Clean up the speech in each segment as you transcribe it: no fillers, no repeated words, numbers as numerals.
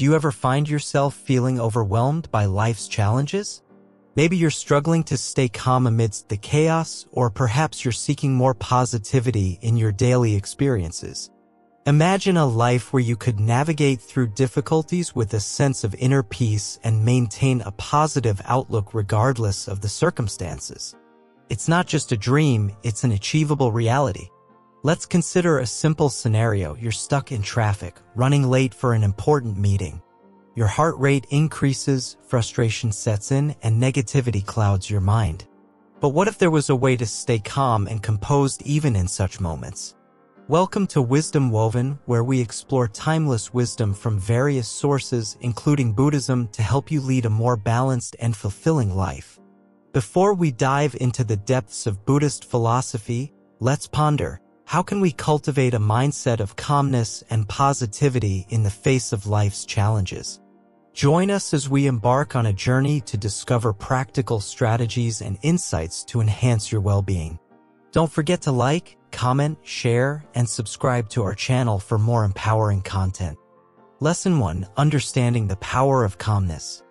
Do you ever find yourself feeling overwhelmed by life's challenges? Maybe you're struggling to stay calm amidst the chaos, or perhaps you're seeking more positivity in your daily experiences. Imagine a life where you could navigate through difficulties with a sense of inner peace and maintain a positive outlook regardless of the circumstances. It's not just a dream, it's an achievable reality. Let's consider a simple scenario. You're stuck in traffic, running late for an important meeting. Your heart rate increases, frustration sets in, and negativity clouds your mind. But what if there was a way to stay calm and composed even in such moments? Welcome to Wisdom Woven, where we explore timeless wisdom from various sources, including Buddhism, to help you lead a more balanced and fulfilling life. Before we dive into the depths of Buddhist philosophy, let's ponder. How can we cultivate a mindset of calmness and positivity in the face of life's challenges? Join us as we embark on a journey to discover practical strategies and insights to enhance your well-being. Don't forget to like, comment, share, and subscribe to our channel for more empowering content. Lesson 1. Understanding the power of calmness.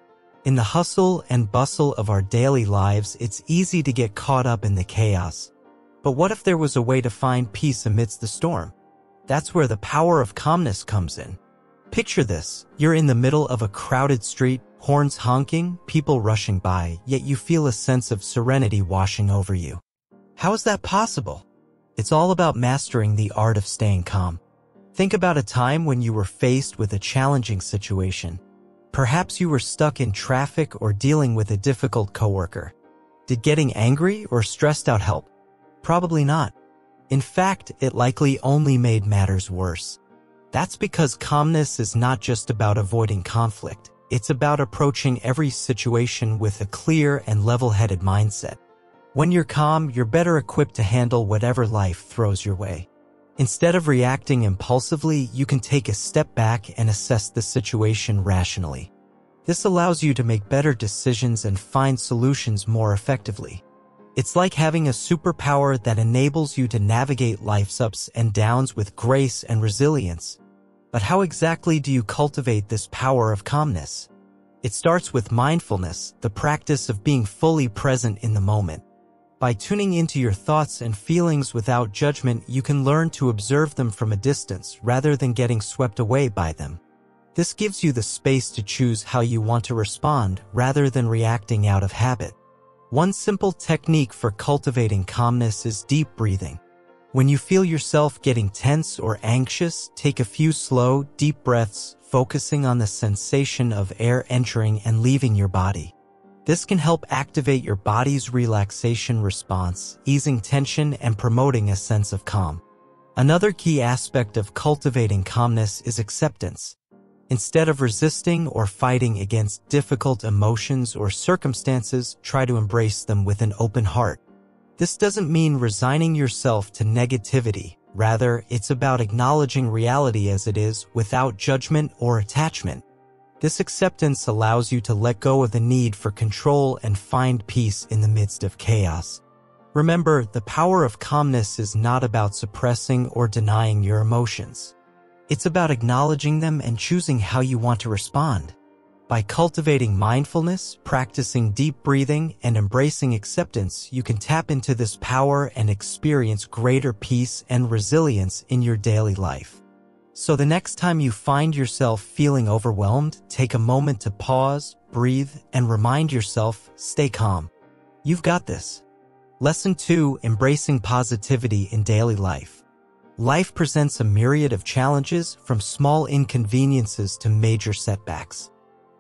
In the hustle and bustle of our daily lives, it's easy to get caught up in the chaos. But what if there was a way to find peace amidst the storm? That's where the power of calmness comes in. Picture this. You're in the middle of a crowded street, horns honking, people rushing by, yet you feel a sense of serenity washing over you. How is that possible? It's all about mastering the art of staying calm. Think about a time when you were faced with a challenging situation. Perhaps you were stuck in traffic or dealing with a difficult coworker. Did getting angry or stressed out help? Probably not. In fact, it likely only made matters worse. That's because calmness is not just about avoiding conflict. It's about approaching every situation with a clear and level-headed mindset. When you're calm, you're better equipped to handle whatever life throws your way. Instead of reacting impulsively, you can take a step back and assess the situation rationally. This allows you to make better decisions and find solutions more effectively. It's like having a superpower that enables you to navigate life's ups and downs with grace and resilience. But how exactly do you cultivate this power of calmness? It starts with mindfulness, the practice of being fully present in the moment. By tuning into your thoughts and feelings without judgment, you can learn to observe them from a distance rather than getting swept away by them. This gives you the space to choose how you want to respond rather than reacting out of habit. One simple technique for cultivating calmness is deep breathing. When you feel yourself getting tense or anxious, take a few slow, deep breaths, focusing on the sensation of air entering and leaving your body. This can help activate your body's relaxation response, easing tension and promoting a sense of calm. Another key aspect of cultivating calmness is acceptance. Instead of resisting or fighting against difficult emotions or circumstances, try to embrace them with an open heart. This doesn't mean resigning yourself to negativity. Rather, it's about acknowledging reality as it is without judgment or attachment. This acceptance allows you to let go of the need for control and find peace in the midst of chaos. Remember, the power of calmness is not about suppressing or denying your emotions. It's about acknowledging them and choosing how you want to respond. By cultivating mindfulness, practicing deep breathing, and embracing acceptance, you can tap into this power and experience greater peace and resilience in your daily life. So the next time you find yourself feeling overwhelmed, take a moment to pause, breathe, and remind yourself, stay calm. You've got this. Lesson 2. Embracing positivity in daily life. Life presents a myriad of challenges, from small inconveniences to major setbacks.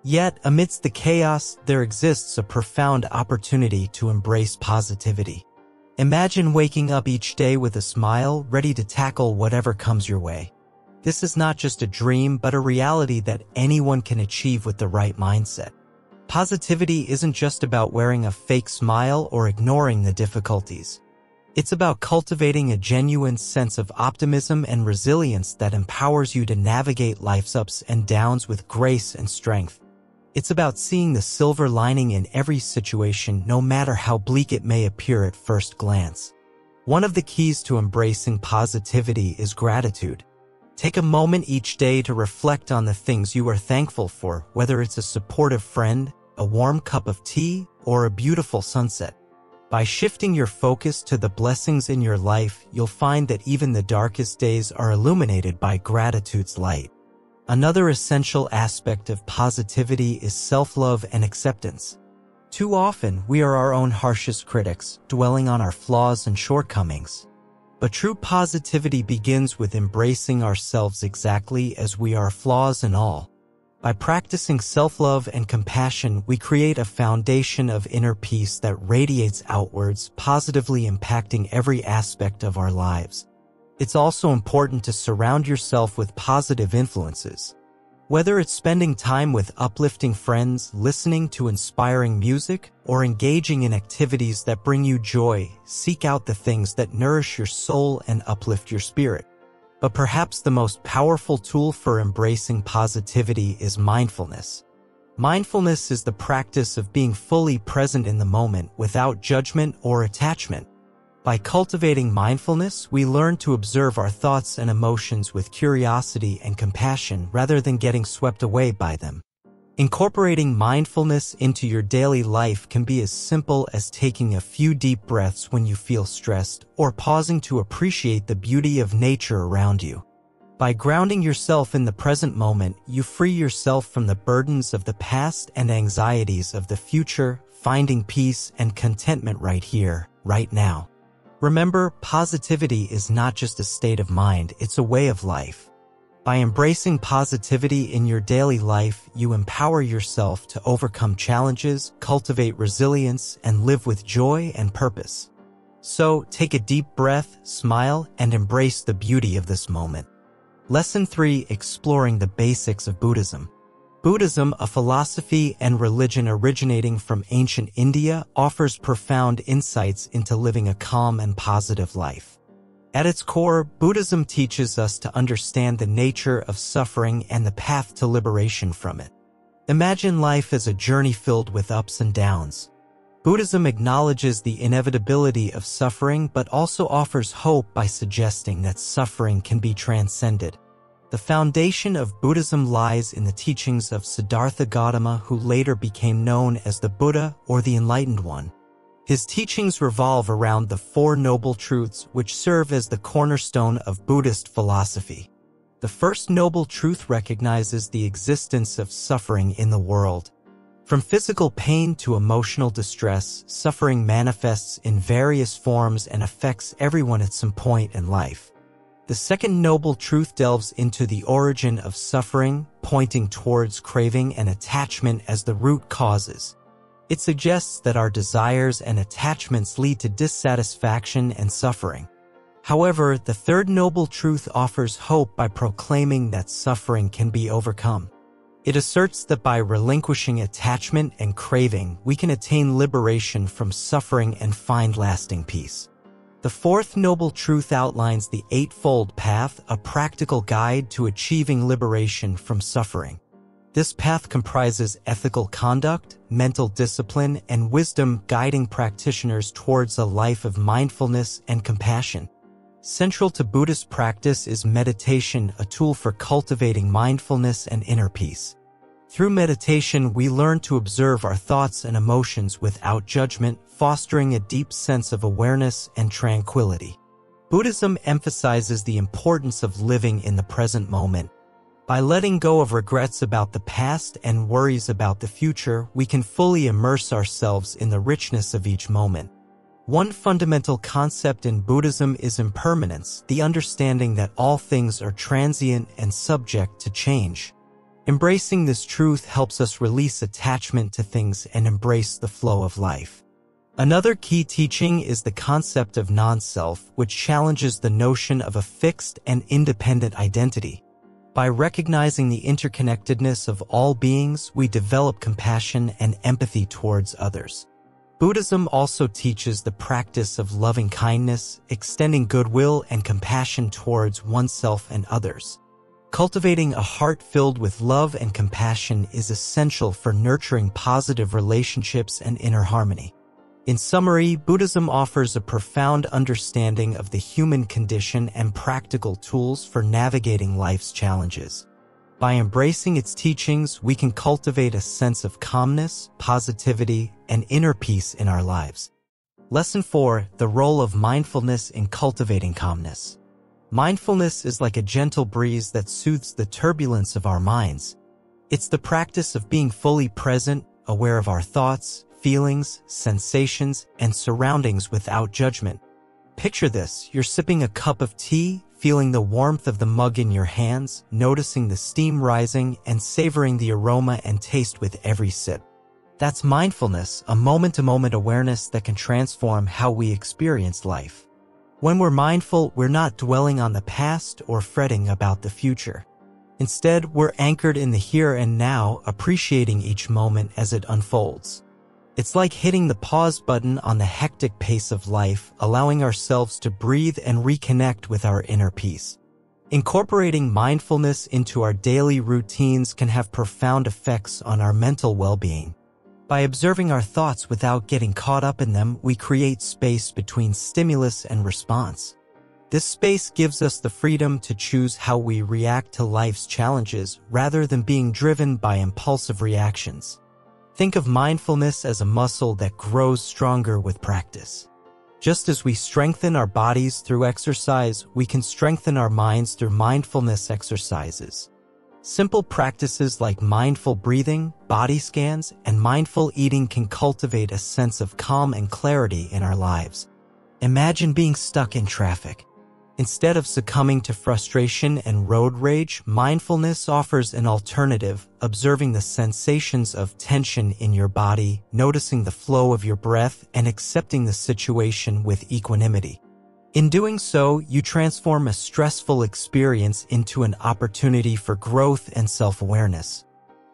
Yet, amidst the chaos, there exists a profound opportunity to embrace positivity. Imagine waking up each day with a smile, ready to tackle whatever comes your way. This is not just a dream, but a reality that anyone can achieve with the right mindset. Positivity isn't just about wearing a fake smile or ignoring the difficulties. It's about cultivating a genuine sense of optimism and resilience that empowers you to navigate life's ups and downs with grace and strength. It's about seeing the silver lining in every situation, no matter how bleak it may appear at first glance. One of the keys to embracing positivity is gratitude. Take a moment each day to reflect on the things you are thankful for, whether it's a supportive friend, a warm cup of tea, or a beautiful sunset. By shifting your focus to the blessings in your life, you'll find that even the darkest days are illuminated by gratitude's light. Another essential aspect of positivity is self-love and acceptance. Too often, we are our own harshest critics, dwelling on our flaws and shortcomings. But true positivity begins with embracing ourselves exactly as we are, flaws and all. By practicing self-love and compassion, we create a foundation of inner peace that radiates outwards, positively impacting every aspect of our lives. It's also important to surround yourself with positive influences. Whether it's spending time with uplifting friends, listening to inspiring music, or engaging in activities that bring you joy, seek out the things that nourish your soul and uplift your spirit. But perhaps the most powerful tool for embracing positivity is mindfulness. Mindfulness is the practice of being fully present in the moment without judgment or attachment. By cultivating mindfulness, we learn to observe our thoughts and emotions with curiosity and compassion rather than getting swept away by them. Incorporating mindfulness into your daily life can be as simple as taking a few deep breaths when you feel stressed or pausing to appreciate the beauty of nature around you. By grounding yourself in the present moment, you free yourself from the burdens of the past and anxieties of the future, finding peace and contentment right here, right now. Remember, positivity is not just a state of mind, it's a way of life. By embracing positivity in your daily life, you empower yourself to overcome challenges, cultivate resilience, and live with joy and purpose. So, take a deep breath, smile, and embrace the beauty of this moment. Lesson 3: Exploring the Basics of Buddhism. Buddhism, a philosophy and religion originating from ancient India, offers profound insights into living a calm and positive life. At its core, Buddhism teaches us to understand the nature of suffering and the path to liberation from it. Imagine life as a journey filled with ups and downs. Buddhism acknowledges the inevitability of suffering but also offers hope by suggesting that suffering can be transcended. The foundation of Buddhism lies in the teachings of Siddhartha Gautama, who later became known as the Buddha or the Enlightened One. His teachings revolve around the Four Noble Truths, which serve as the cornerstone of Buddhist philosophy. The first noble truth recognizes the existence of suffering in the world. From physical pain to emotional distress, suffering manifests in various forms and affects everyone at some point in life. The second noble truth delves into the origin of suffering, pointing towards craving and attachment as the root causes. It suggests that our desires and attachments lead to dissatisfaction and suffering. However, the third noble truth offers hope by proclaiming that suffering can be overcome. It asserts that by relinquishing attachment and craving, we can attain liberation from suffering and find lasting peace. The fourth noble truth outlines the Eightfold Path, a practical guide to achieving liberation from suffering. This path comprises ethical conduct, mental discipline, and wisdom, guiding practitioners towards a life of mindfulness and compassion. Central to Buddhist practice is meditation, a tool for cultivating mindfulness and inner peace. Through meditation, we learn to observe our thoughts and emotions without judgment, fostering a deep sense of awareness and tranquility. Buddhism emphasizes the importance of living in the present moment. By letting go of regrets about the past and worries about the future, we can fully immerse ourselves in the richness of each moment. One fundamental concept in Buddhism is impermanence, the understanding that all things are transient and subject to change. Embracing this truth helps us release attachment to things and embrace the flow of life. Another key teaching is the concept of non-self, which challenges the notion of a fixed and independent identity. By recognizing the interconnectedness of all beings, we develop compassion and empathy towards others. Buddhism also teaches the practice of loving kindness, extending goodwill and compassion towards oneself and others. Cultivating a heart filled with love and compassion is essential for nurturing positive relationships and inner harmony. In summary, Buddhism offers a profound understanding of the human condition and practical tools for navigating life's challenges. By embracing its teachings, we can cultivate a sense of calmness, positivity, and inner peace in our lives. Lesson 4: The role of mindfulness in cultivating calmness. Mindfulness is like a gentle breeze that soothes the turbulence of our minds. It's the practice of being fully present, aware of our thoughts, feelings, sensations, and surroundings without judgment. Picture this: you're sipping a cup of tea, feeling the warmth of the mug in your hands, noticing the steam rising, and savoring the aroma and taste with every sip. That's mindfulness, a moment-to-moment awareness that can transform how we experience life. When we're mindful, we're not dwelling on the past or fretting about the future. Instead, we're anchored in the here and now, appreciating each moment as it unfolds. It's like hitting the pause button on the hectic pace of life, allowing ourselves to breathe and reconnect with our inner peace. Incorporating mindfulness into our daily routines can have profound effects on our mental well-being. By observing our thoughts without getting caught up in them, we create space between stimulus and response. This space gives us the freedom to choose how we react to life's challenges rather than being driven by impulsive reactions. Think of mindfulness as a muscle that grows stronger with practice. Just as we strengthen our bodies through exercise, we can strengthen our minds through mindfulness exercises. Simple practices like mindful breathing, body scans, and mindful eating can cultivate a sense of calm and clarity in our lives. Imagine being stuck in traffic. Instead of succumbing to frustration and road rage, mindfulness offers an alternative, observing the sensations of tension in your body, noticing the flow of your breath, and accepting the situation with equanimity. In doing so, you transform a stressful experience into an opportunity for growth and self-awareness.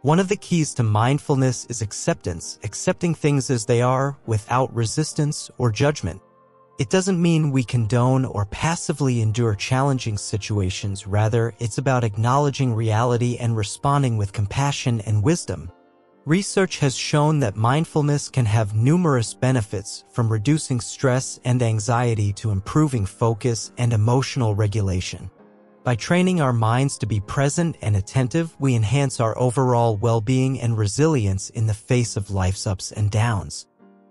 One of the keys to mindfulness is acceptance, accepting things as they are without resistance or judgment. It doesn't mean we condone or passively endure challenging situations. Rather, it's about acknowledging reality and responding with compassion and wisdom. Research has shown that mindfulness can have numerous benefits, from reducing stress and anxiety to improving focus and emotional regulation. By training our minds to be present and attentive, we enhance our overall well-being and resilience in the face of life's ups and downs.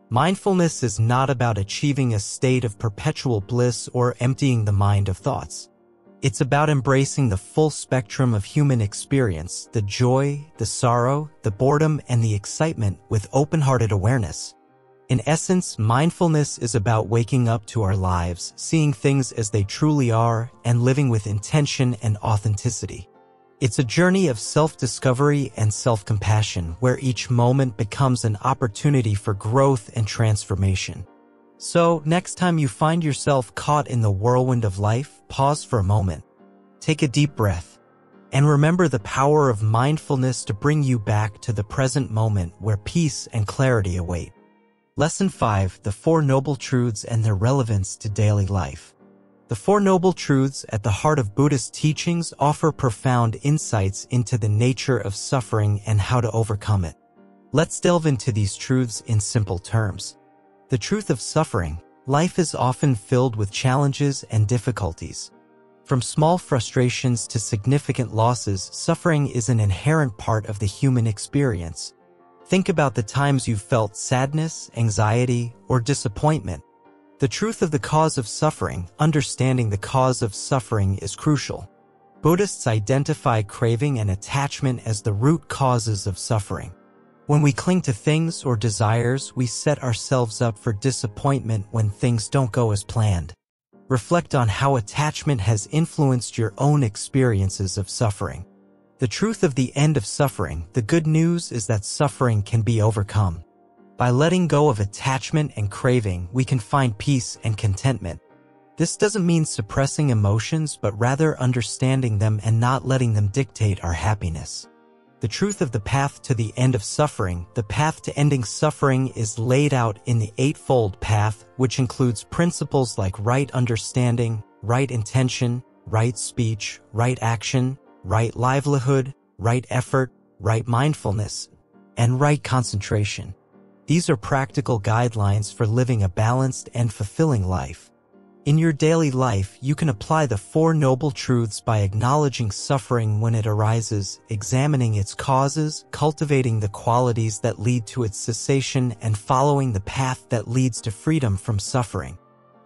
Mindfulness is not about achieving a state of perpetual bliss or emptying the mind of thoughts. It's about embracing the full spectrum of human experience, the joy, the sorrow, the boredom, and the excitement, with open-hearted awareness. In essence, mindfulness is about waking up to our lives, seeing things as they truly are, and living with intention and authenticity. It's a journey of self-discovery and self-compassion, where each moment becomes an opportunity for growth and transformation. So, next time you find yourself caught in the whirlwind of life, pause for a moment. Take a deep breath. And remember the power of mindfulness to bring you back to the present moment where peace and clarity await. Lesson 5: The Four Noble Truths and Their Relevance to Daily Life. The Four Noble Truths at the heart of Buddhist teachings offer profound insights into the nature of suffering and how to overcome it. Let's delve into these truths in simple terms. The truth of suffering. Life is often filled with challenges and difficulties. From small frustrations to significant losses, suffering is an inherent part of the human experience. Think about the times you've felt sadness, anxiety, or disappointment. The truth of the cause of suffering. Understanding the cause of suffering is crucial. Buddhists identify craving and attachment as the root causes of suffering. When we cling to things or desires, we set ourselves up for disappointment when things don't go as planned. Reflect on how attachment has influenced your own experiences of suffering. The truth of the end of suffering. The good news is that suffering can be overcome. By letting go of attachment and craving, we can find peace and contentment. This doesn't mean suppressing emotions, but rather understanding them and not letting them dictate our happiness. The truth of the path to the end of suffering. The path to ending suffering is laid out in the Eightfold Path, which includes principles like right understanding, right intention, right speech, right action, right livelihood, right effort, right mindfulness, and right concentration. These are practical guidelines for living a balanced and fulfilling life. In your daily life, you can apply the Four Noble Truths by acknowledging suffering when it arises, examining its causes, cultivating the qualities that lead to its cessation, and following the path that leads to freedom from suffering.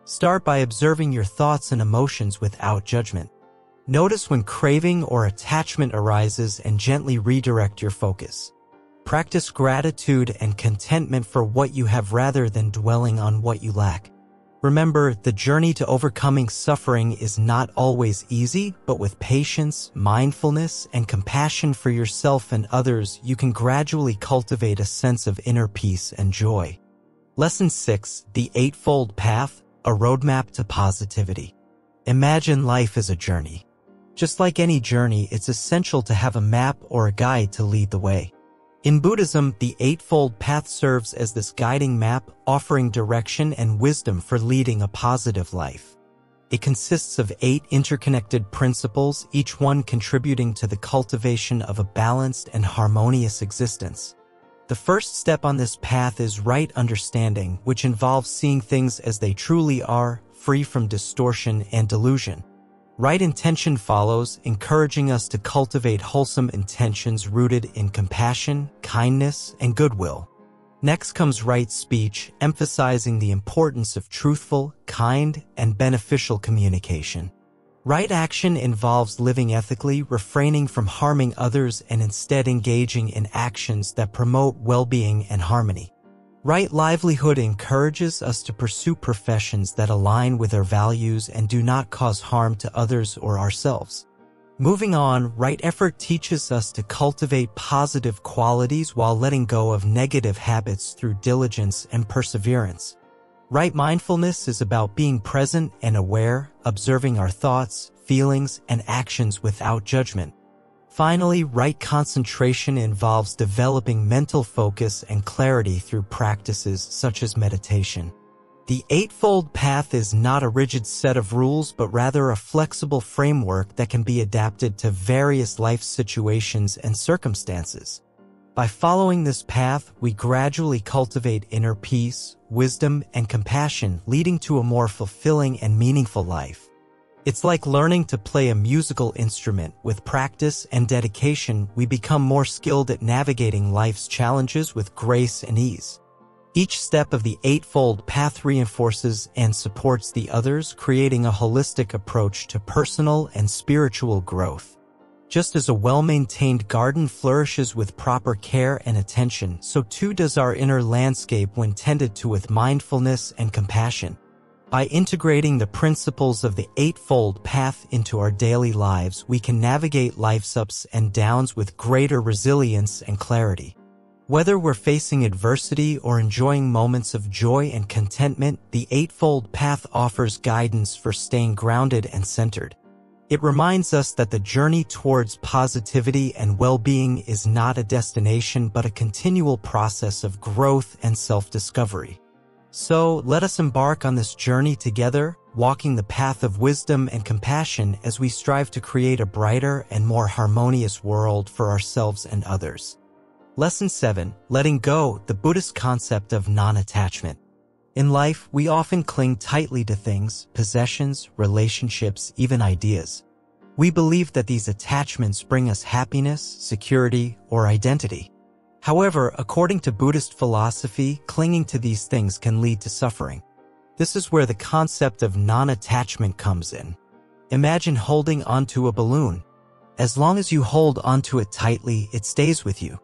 Start by observing your thoughts and emotions without judgment. Notice when craving or attachment arises and gently redirect your focus. Practice gratitude and contentment for what you have rather than dwelling on what you lack. Remember, the journey to overcoming suffering is not always easy, but with patience, mindfulness, and compassion for yourself and others, you can gradually cultivate a sense of inner peace and joy. Lesson 6. The Eightfold Path, a roadmap to positivity. Imagine life as a journey. Just like any journey, it's essential to have a map or a guide to lead the way. In Buddhism, the Eightfold Path serves as this guiding map, offering direction and wisdom for leading a positive life. It consists of 8 interconnected principles, each one contributing to the cultivation of a balanced and harmonious existence. The first step on this path is right understanding, which involves seeing things as they truly are, free from distortion and delusion. Right intention follows, encouraging us to cultivate wholesome intentions rooted in compassion, kindness, and goodwill. Next comes right speech, emphasizing the importance of truthful, kind, and beneficial communication. Right action involves living ethically, refraining from harming others, and instead engaging in actions that promote well-being and harmony. Right livelihood encourages us to pursue professions that align with our values and do not cause harm to others or ourselves. Moving on, right effort teaches us to cultivate positive qualities while letting go of negative habits through diligence and perseverance. Right mindfulness is about being present and aware, observing our thoughts, feelings, and actions without judgment. Finally, right concentration involves developing mental focus and clarity through practices such as meditation. The Eightfold Path is not a rigid set of rules, but rather a flexible framework that can be adapted to various life situations and circumstances. By following this path, we gradually cultivate inner peace, wisdom, and compassion, leading to a more fulfilling and meaningful life. It's like learning to play a musical instrument. With practice and dedication, we become more skilled at navigating life's challenges with grace and ease. Each step of the Eightfold Path reinforces and supports the others, creating a holistic approach to personal and spiritual growth. Just as a well-maintained garden flourishes with proper care and attention, so too does our inner landscape when tended to with mindfulness and compassion. By integrating the principles of the Eightfold Path into our daily lives, we can navigate life's ups and downs with greater resilience and clarity. Whether we're facing adversity or enjoying moments of joy and contentment, the Eightfold Path offers guidance for staying grounded and centered. It reminds us that the journey towards positivity and well-being is not a destination but a continual process of growth and self-discovery. So, let us embark on this journey together, walking the path of wisdom and compassion as we strive to create a brighter and more harmonious world for ourselves and others. Lesson 7. Letting Go, the Buddhist concept of non-attachment. In life, we often cling tightly to things, possessions, relationships, even ideas. We believe that these attachments bring us happiness, security, or identity. However, according to Buddhist philosophy, clinging to these things can lead to suffering. This is where the concept of non-attachment comes in. Imagine holding onto a balloon. As long as you hold onto it tightly, it stays with you.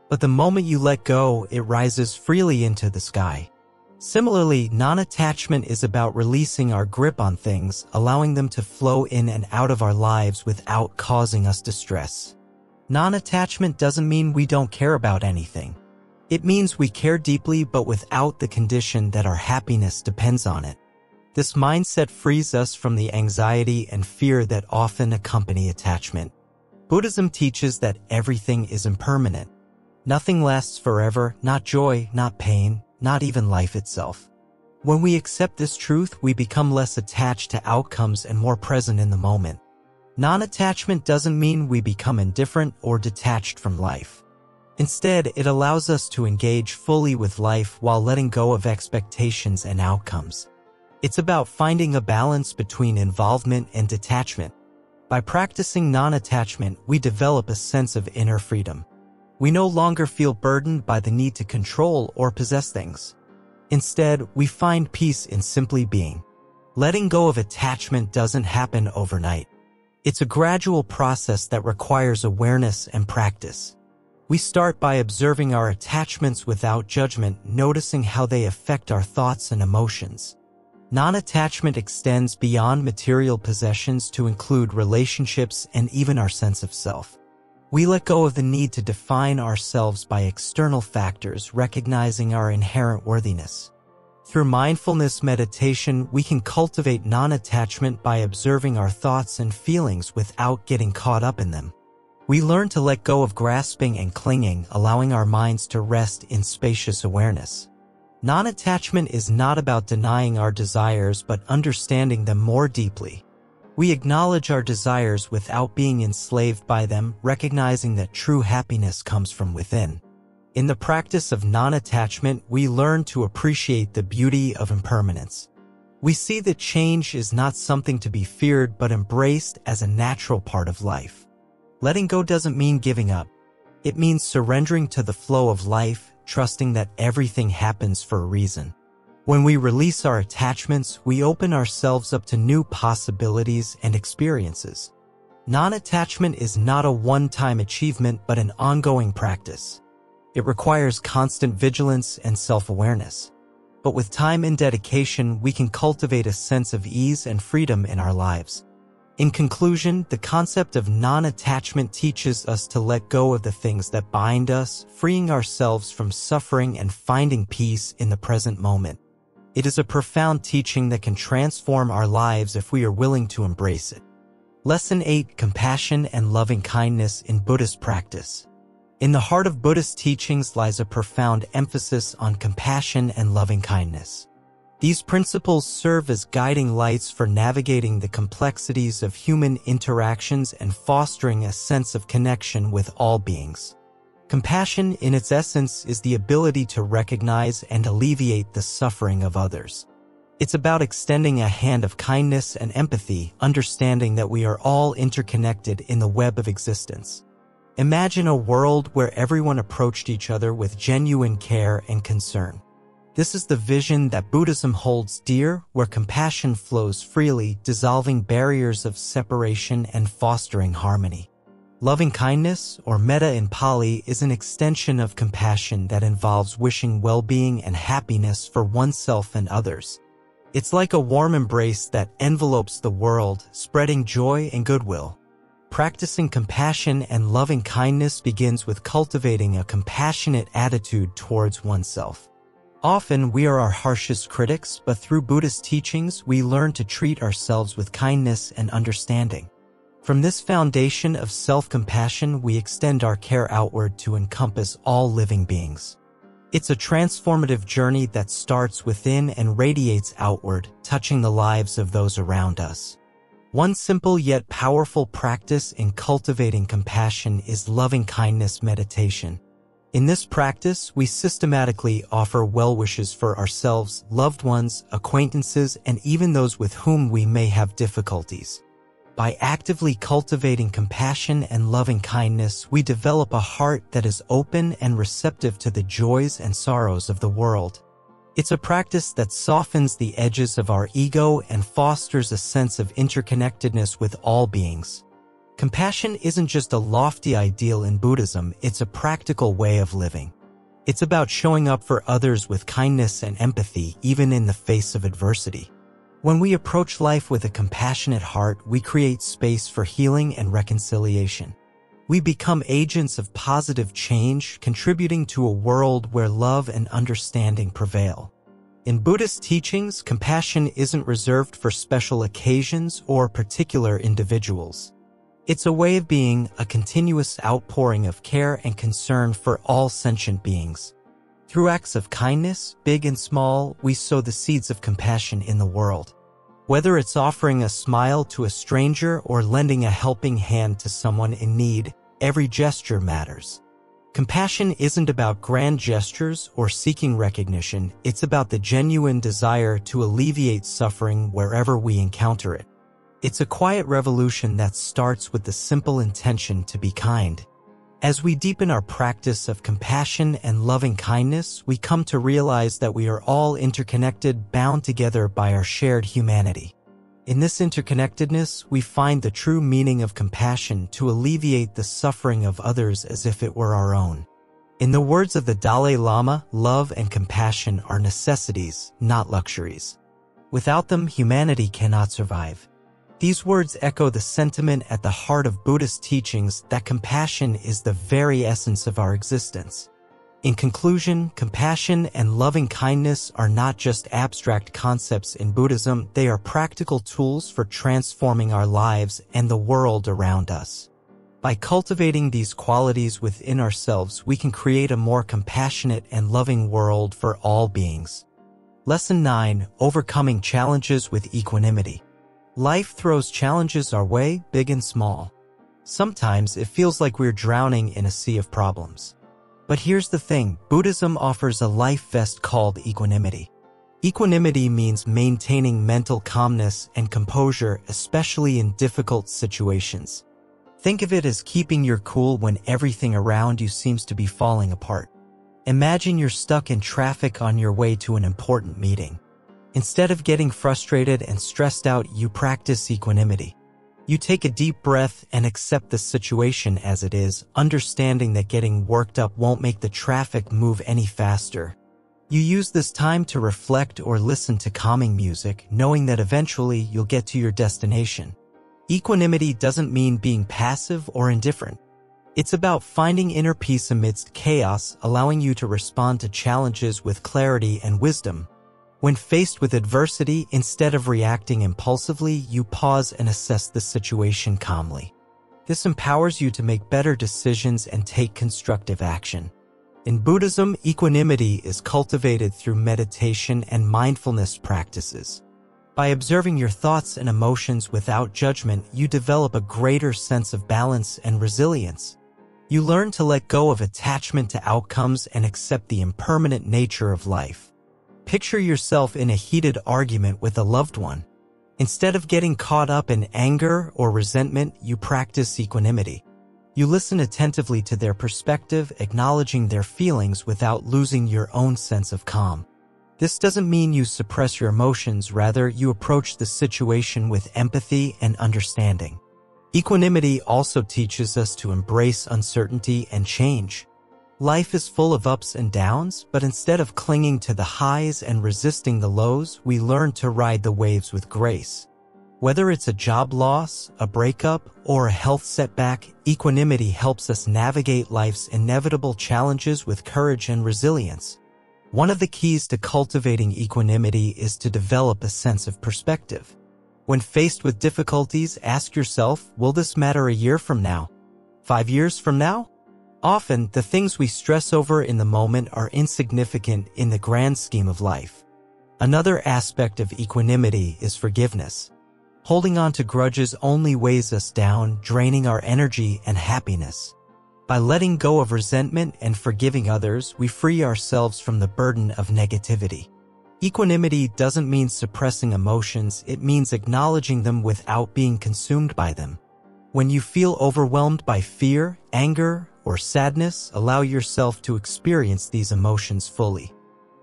But the moment you let go, it rises freely into the sky. Similarly, non-attachment is about releasing our grip on things, allowing them to flow in and out of our lives without causing us distress. Non-attachment doesn't mean we don't care about anything. It means we care deeply but without the condition that our happiness depends on it. This mindset frees us from the anxiety and fear that often accompany attachment. Buddhism teaches that everything is impermanent. Nothing lasts forever, not joy, not pain, not even life itself. When we accept this truth, we become less attached to outcomes and more present in the moment. Non-attachment doesn't mean we become indifferent or detached from life. Instead, it allows us to engage fully with life while letting go of expectations and outcomes. It's about finding a balance between involvement and detachment. By practicing non-attachment, we develop a sense of inner freedom. We no longer feel burdened by the need to control or possess things. Instead, we find peace in simply being. Letting go of attachment doesn't happen overnight. It's a gradual process that requires awareness and practice. We start by observing our attachments without judgment, noticing how they affect our thoughts and emotions. Non-attachment extends beyond material possessions to include relationships and even our sense of self. We let go of the need to define ourselves by external factors, recognizing our inherent worthiness. Through mindfulness meditation, we can cultivate non-attachment by observing our thoughts and feelings without getting caught up in them. We learn to let go of grasping and clinging, allowing our minds to rest in spacious awareness. Non-attachment is not about denying our desires but understanding them more deeply. We acknowledge our desires without being enslaved by them, recognizing that true happiness comes from within. In the practice of non-attachment, we learn to appreciate the beauty of impermanence. We see that change is not something to be feared but embraced as a natural part of life. Letting go doesn't mean giving up. It means surrendering to the flow of life, trusting that everything happens for a reason. When we release our attachments, we open ourselves up to new possibilities and experiences. Non-attachment is not a one-time achievement but an ongoing practice. It requires constant vigilance and self-awareness. But with time and dedication, we can cultivate a sense of ease and freedom in our lives. In conclusion, the concept of non-attachment teaches us to let go of the things that bind us, freeing ourselves from suffering and finding peace in the present moment. It is a profound teaching that can transform our lives if we are willing to embrace it. Lesson 8: Compassion and Loving Kindness in Buddhist Practice. In the heart of Buddhist teachings lies a profound emphasis on compassion and loving kindness. These principles serve as guiding lights for navigating the complexities of human interactions and fostering a sense of connection with all beings. Compassion, in its essence, is the ability to recognize and alleviate the suffering of others. It's about extending a hand of kindness and empathy, understanding that we are all interconnected in the web of existence. Imagine a world where everyone approached each other with genuine care and concern. This is the vision that Buddhism holds dear, where compassion flows freely, dissolving barriers of separation and fostering harmony. Loving kindness, or metta in Pali, is an extension of compassion that involves wishing well-being and happiness for oneself and others. It's like a warm embrace that envelopes the world, spreading joy and goodwill. Practicing compassion and loving kindness begins with cultivating a compassionate attitude towards oneself. Often, we are our harshest critics, but through Buddhist teachings, we learn to treat ourselves with kindness and understanding. From this foundation of self-compassion, we extend our care outward to encompass all living beings. It's a transformative journey that starts within and radiates outward, touching the lives of those around us. One simple yet powerful practice in cultivating compassion is loving kindness meditation. In this practice, we systematically offer well wishes for ourselves, loved ones, acquaintances, and even those with whom we may have difficulties. By actively cultivating compassion and loving kindness, we develop a heart that is open and receptive to the joys and sorrows of the world. It's a practice that softens the edges of our ego and fosters a sense of interconnectedness with all beings. Compassion isn't just a lofty ideal in Buddhism, it's a practical way of living. It's about showing up for others with kindness and empathy, even in the face of adversity. When we approach life with a compassionate heart, we create space for healing and reconciliation. We become agents of positive change, contributing to a world where love and understanding prevail. In Buddhist teachings, compassion isn't reserved for special occasions or particular individuals. It's a way of being, a continuous outpouring of care and concern for all sentient beings. Through acts of kindness, big and small, we sow the seeds of compassion in the world. Whether it's offering a smile to a stranger or lending a helping hand to someone in need, every gesture matters. Compassion isn't about grand gestures or seeking recognition, it's about the genuine desire to alleviate suffering wherever we encounter it. It's a quiet revolution that starts with the simple intention to be kind. As we deepen our practice of compassion and loving kindness, we come to realize that we are all interconnected, bound together by our shared humanity. In this interconnectedness, we find the true meaning of compassion to alleviate the suffering of others as if it were our own. In the words of the Dalai Lama, love and compassion are necessities, not luxuries. Without them, humanity cannot survive. These words echo the sentiment at the heart of Buddhist teachings that compassion is the very essence of our existence. In conclusion, compassion and loving kindness are not just abstract concepts in Buddhism, they are practical tools for transforming our lives and the world around us. By cultivating these qualities within ourselves, we can create a more compassionate and loving world for all beings. Lesson 9. Overcoming challenges with equanimity. Life throws challenges our way, big and small. Sometimes it feels like we're drowning in a sea of problems. But here's the thing, Buddhism offers a life vest called equanimity. Equanimity means maintaining mental calmness and composure, especially in difficult situations. Think of it as keeping your cool when everything around you seems to be falling apart. Imagine you're stuck in traffic on your way to an important meeting. Instead of getting frustrated and stressed out, you practice equanimity. You take a deep breath and accept the situation as it is, understanding that getting worked up won't make the traffic move any faster. You use this time to reflect or listen to calming music, knowing that eventually you'll get to your destination. Equanimity doesn't mean being passive or indifferent. It's about finding inner peace amidst chaos, allowing you to respond to challenges with clarity and wisdom. When faced with adversity, instead of reacting impulsively, you pause and assess the situation calmly. This empowers you to make better decisions and take constructive action. In Buddhism, equanimity is cultivated through meditation and mindfulness practices. By observing your thoughts and emotions without judgment, you develop a greater sense of balance and resilience. You learn to let go of attachment to outcomes and accept the impermanent nature of life. Picture yourself in a heated argument with a loved one. Instead of getting caught up in anger or resentment, you practice equanimity. You listen attentively to their perspective, acknowledging their feelings without losing your own sense of calm. This doesn't mean you suppress your emotions, rather, you approach the situation with empathy and understanding. Equanimity also teaches us to embrace uncertainty and change. Life is full of ups and downs, but instead of clinging to the highs and resisting the lows, we learn to ride the waves with grace. Whether it's a job loss, a breakup, or a health setback, equanimity helps us navigate life's inevitable challenges with courage and resilience. One of the keys to cultivating equanimity is to develop a sense of perspective. When faced with difficulties, ask yourself, will this matter a year from now? 5 years from now? Often, the things we stress over in the moment are insignificant in the grand scheme of life. Another aspect of equanimity is forgiveness. Holding on to grudges only weighs us down, draining our energy and happiness. By letting go of resentment and forgiving others, we free ourselves from the burden of negativity. Equanimity doesn't mean suppressing emotions, it means acknowledging them without being consumed by them. When you feel overwhelmed by fear, anger, or sadness, allow yourself to experience these emotions fully.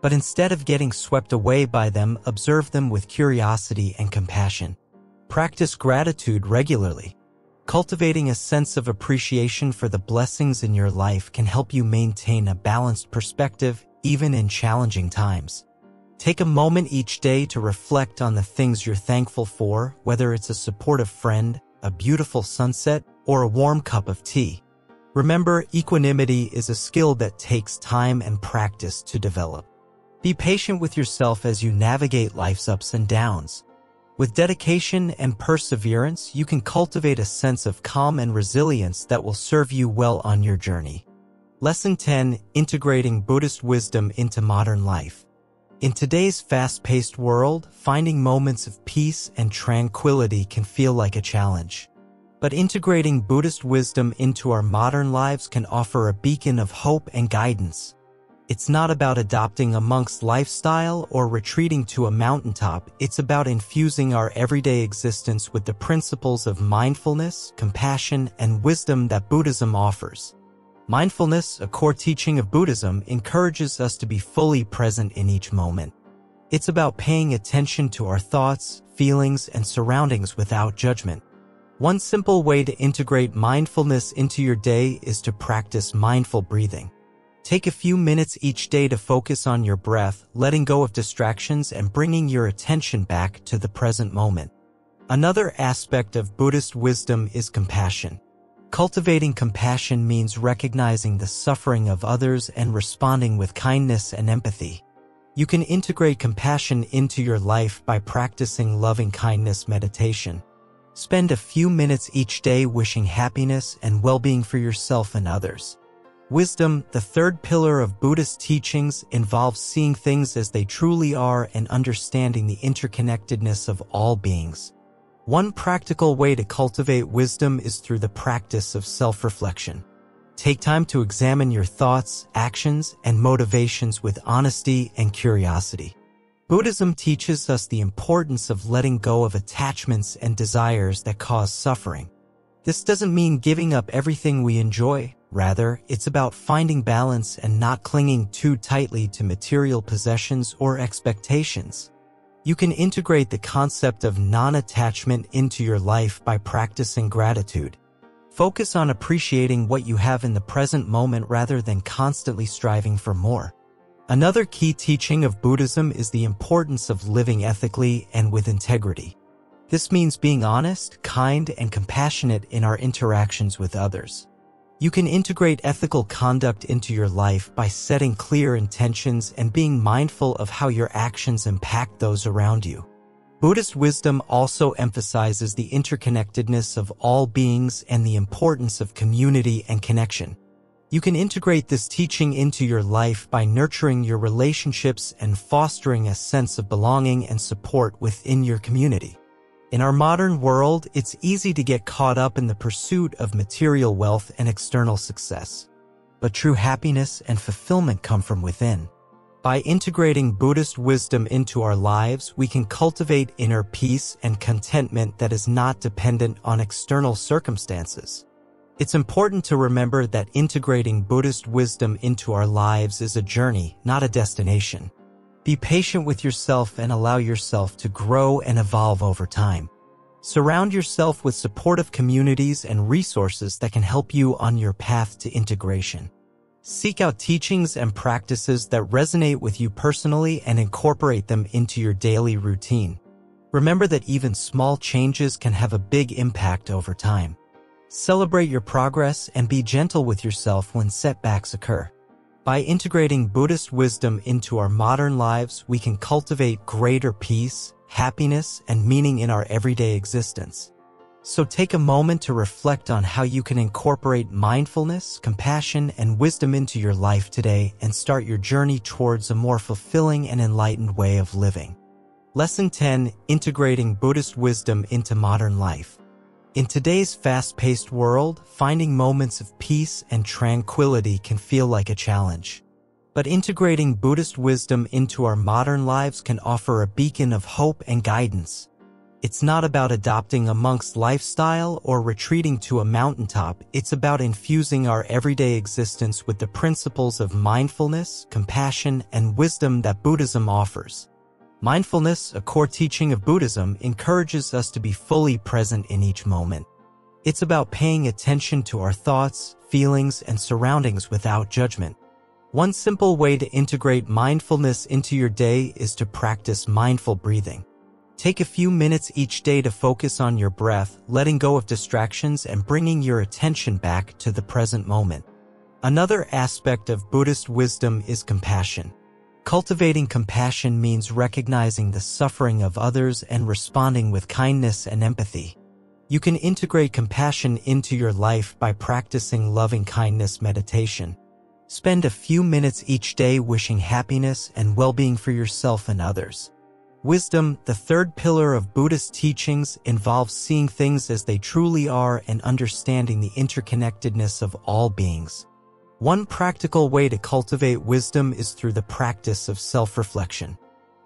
But instead of getting swept away by them, observe them with curiosity and compassion. Practice gratitude regularly. Cultivating a sense of appreciation for the blessings in your life can help you maintain a balanced perspective, even in challenging times. Take a moment each day to reflect on the things you're thankful for, whether it's a supportive friend, a beautiful sunset, or a warm cup of tea. Remember, equanimity is a skill that takes time and practice to develop. Be patient with yourself as you navigate life's ups and downs. With dedication and perseverance, you can cultivate a sense of calm and resilience that will serve you well on your journey. Lesson 10. Integrating Buddhist wisdom into modern life. In today's fast-paced world, finding moments of peace and tranquility can feel like a challenge. But integrating Buddhist wisdom into our modern lives can offer a beacon of hope and guidance. It's not about adopting a monk's lifestyle or retreating to a mountaintop. It's about infusing our everyday existence with the principles of mindfulness, compassion, and wisdom that Buddhism offers. Mindfulness, a core teaching of Buddhism, encourages us to be fully present in each moment. It's about paying attention to our thoughts, feelings, and surroundings without judgment. One simple way to integrate mindfulness into your day is to practice mindful breathing. Take a few minutes each day to focus on your breath, letting go of distractions and bringing your attention back to the present moment. Another aspect of Buddhist wisdom is compassion. Cultivating compassion means recognizing the suffering of others and responding with kindness and empathy. You can integrate compassion into your life by practicing loving-kindness meditation. Spend a few minutes each day wishing happiness and well-being for yourself and others. Wisdom, the third pillar of Buddhist teachings, involves seeing things as they truly are and understanding the interconnectedness of all beings. One practical way to cultivate wisdom is through the practice of self-reflection. Take time to examine your thoughts, actions, and motivations with honesty and curiosity. Buddhism teaches us the importance of letting go of attachments and desires that cause suffering. This doesn't mean giving up everything we enjoy. Rather, it's about finding balance and not clinging too tightly to material possessions or expectations. You can integrate the concept of non-attachment into your life by practicing gratitude. Focus on appreciating what you have in the present moment rather than constantly striving for more. Another key teaching of Buddhism is the importance of living ethically and with integrity. This means being honest, kind, and compassionate in our interactions with others. You can integrate ethical conduct into your life by setting clear intentions and being mindful of how your actions impact those around you. Buddhist wisdom also emphasizes the interconnectedness of all beings and the importance of community and connection. You can integrate this teaching into your life by nurturing your relationships and fostering a sense of belonging and support within your community. In our modern world, it's easy to get caught up in the pursuit of material wealth and external success. But true happiness and fulfillment come from within. By integrating Buddhist wisdom into our lives, we can cultivate inner peace and contentment that is not dependent on external circumstances. It's important to remember that integrating Buddhist wisdom into our lives is a journey, not a destination. Be patient with yourself and allow yourself to grow and evolve over time. Surround yourself with supportive communities and resources that can help you on your path to integration. Seek out teachings and practices that resonate with you personally and incorporate them into your daily routine. Remember that even small changes can have a big impact over time. Celebrate your progress and be gentle with yourself when setbacks occur. By integrating Buddhist wisdom into our modern lives, we can cultivate greater peace, happiness, and meaning in our everyday existence. So take a moment to reflect on how you can incorporate mindfulness, compassion, and wisdom into your life today and start your journey towards a more fulfilling and enlightened way of living. Lesson 10: Integrating Buddhist wisdom into modern life. In today's fast-paced world, finding moments of peace and tranquility can feel like a challenge. But integrating Buddhist wisdom into our modern lives can offer a beacon of hope and guidance. It's not about adopting a monk's lifestyle or retreating to a mountaintop. It's about infusing our everyday existence with the principles of mindfulness, compassion, and wisdom that Buddhism offers. Mindfulness, a core teaching of Buddhism, encourages us to be fully present in each moment. It's about paying attention to our thoughts, feelings, and surroundings without judgment. One simple way to integrate mindfulness into your day is to practice mindful breathing. Take a few minutes each day to focus on your breath, letting go of distractions and bringing your attention back to the present moment. Another aspect of Buddhist wisdom is compassion. Cultivating compassion means recognizing the suffering of others and responding with kindness and empathy. You can integrate compassion into your life by practicing loving-kindness meditation. Spend a few minutes each day wishing happiness and well-being for yourself and others. Wisdom, the third pillar of Buddhist teachings, involves seeing things as they truly are and understanding the interconnectedness of all beings. One practical way to cultivate wisdom is through the practice of self-reflection.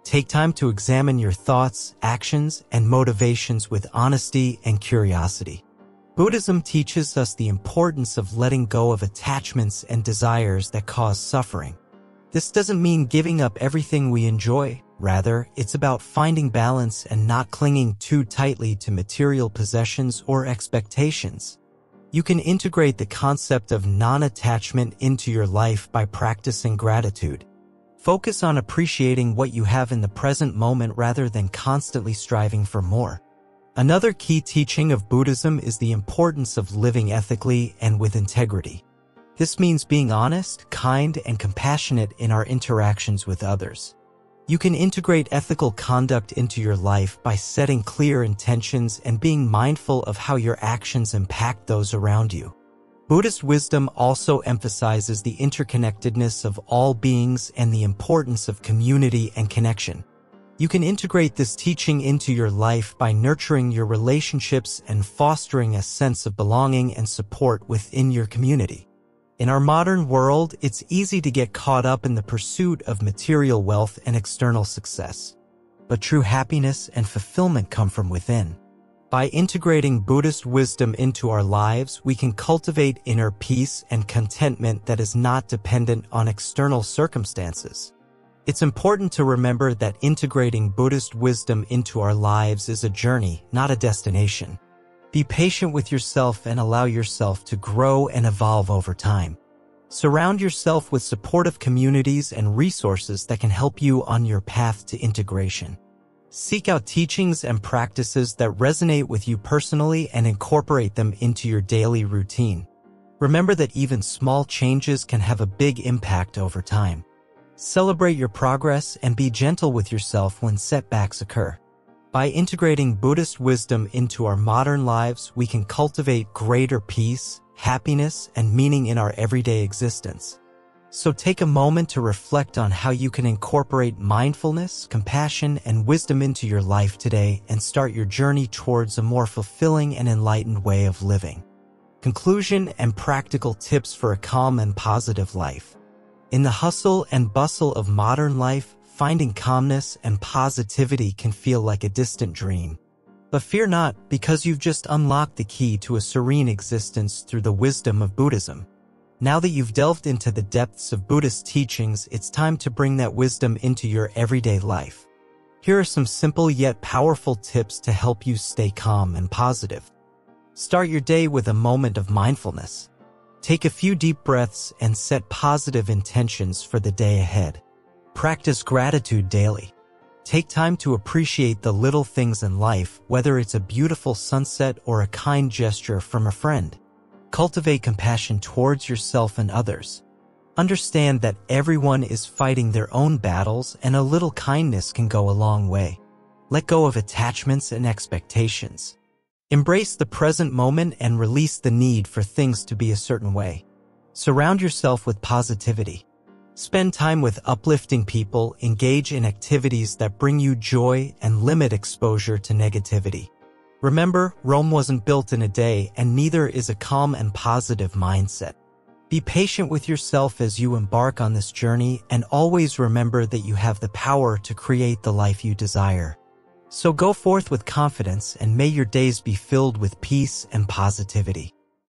Take time to examine your thoughts, actions, and motivations with honesty and curiosity. Buddhism teaches us the importance of letting go of attachments and desires that cause suffering. This doesn't mean giving up everything we enjoy. Rather, it's about finding balance and not clinging too tightly to material possessions or expectations. You can integrate the concept of non-attachment into your life by practicing gratitude. Focus on appreciating what you have in the present moment rather than constantly striving for more. Another key teaching of Buddhism is the importance of living ethically and with integrity. This means being honest, kind, and compassionate in our interactions with others. You can integrate ethical conduct into your life by setting clear intentions and being mindful of how your actions impact those around you. Buddhist wisdom also emphasizes the interconnectedness of all beings and the importance of community and connection. You can integrate this teaching into your life by nurturing your relationships and fostering a sense of belonging and support within your community. In our modern world, it's easy to get caught up in the pursuit of material wealth and external success. But true happiness and fulfillment come from within. By integrating Buddhist wisdom into our lives, we can cultivate inner peace and contentment that is not dependent on external circumstances. It's important to remember that integrating Buddhist wisdom into our lives is a journey, not a destination. Be patient with yourself and allow yourself to grow and evolve over time. Surround yourself with supportive communities and resources that can help you on your path to integration. Seek out teachings and practices that resonate with you personally and incorporate them into your daily routine. Remember that even small changes can have a big impact over time. Celebrate your progress and be gentle with yourself when setbacks occur. By integrating Buddhist wisdom into our modern lives, we can cultivate greater peace, happiness, and meaning in our everyday existence. So take a moment to reflect on how you can incorporate mindfulness, compassion, and wisdom into your life today and start your journey towards a more fulfilling and enlightened way of living. Conclusion and practical tips for a calm and positive life. In the hustle and bustle of modern life, finding calmness and positivity can feel like a distant dream. But fear not, because you've just unlocked the key to a serene existence through the wisdom of Buddhism. Now that you've delved into the depths of Buddhist teachings, it's time to bring that wisdom into your everyday life. Here are some simple yet powerful tips to help you stay calm and positive. Start your day with a moment of mindfulness. Take a few deep breaths and set positive intentions for the day ahead. Practice gratitude daily. Take time to appreciate the little things in life, whether it's a beautiful sunset or a kind gesture from a friend. Cultivate compassion towards yourself and others. Understand that everyone is fighting their own battles, and a little kindness can go a long way. Let go of attachments and expectations. Embrace the present moment and release the need for things to be a certain way. Surround yourself with positivity. Spend time with uplifting people, engage in activities that bring you joy, and limit exposure to negativity. Remember, Rome wasn't built in a day, and neither is a calm and positive mindset. Be patient with yourself as you embark on this journey, and always remember that you have the power to create the life you desire. So go forth with confidence, and may your days be filled with peace and positivity.